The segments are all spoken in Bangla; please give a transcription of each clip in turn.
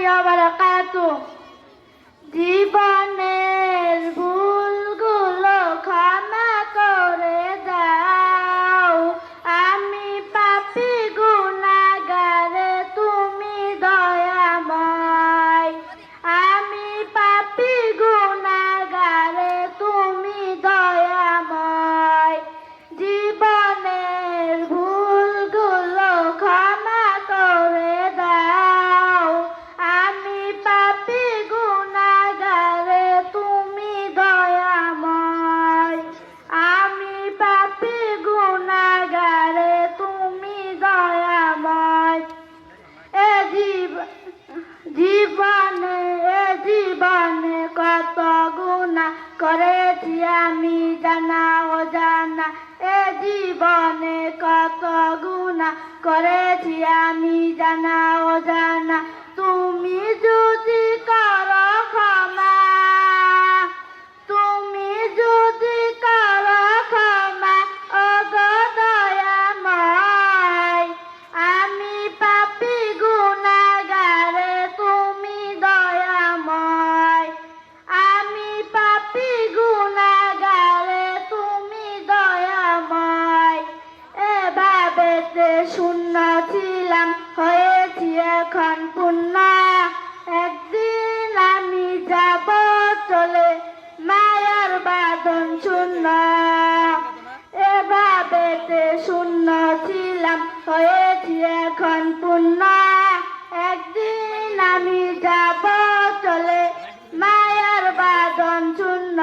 ওয়া বারাকাতুহু। জীবনের ভুলগুলো ক্ষমা করে দাও, আমি পাপী গুনাহগার, তুমি দয়াময়। আমি পাপী গুনাহগার, তুমি দয়াময়। জীবনের ভুলগুলো ক্ষমা করে দাও, আমি পাপী গুনাহগার, তুমি দয়াময়। আমি পাপী গুনাহগার, তুমি দয়াময়। জীবনে কত গুনাহ করেছি আমি জানা অজানা, জীবনে কত গুনাহ করেছি আমি জানা অজানা। তুমি যদি করো ক্ষমা, তুমি যদি করো ক্ষমা, ওগো দয়াময়। আমি পাপী গুনাহগার, তুমি দয়াময়। আমি পাপী গুনাহগার, তুমি দয়াময়। এভাবেতে শূন্য ছিলাম, হয়েছি এখন পূর্ণ। একদিন আমি যাব চলে, মায়ার বাঁধন শূন্য। এভাবেতে শূন্য ছিলাম, হয়েছি এখন পূর্ণ। একদিন আমি যাব চলে, মায়ার বাঁধন শূন্য।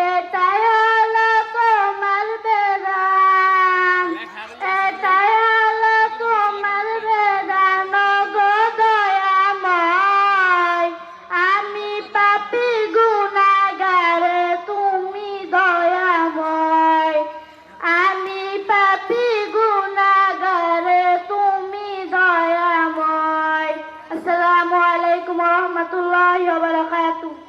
এটাই হলো তোমার বিধান, এটাই হলো তোমার বিধান, গো দয়াময়। আমি পাপী গুনাহগার, তুমি দয়াময়। আমি পাপী গুনাহগার, তুমি দয়াময়। আসসালামু আলাইকুম ওয়া রাহমাতুল্লাহি ওয়া বারাকাতুহু।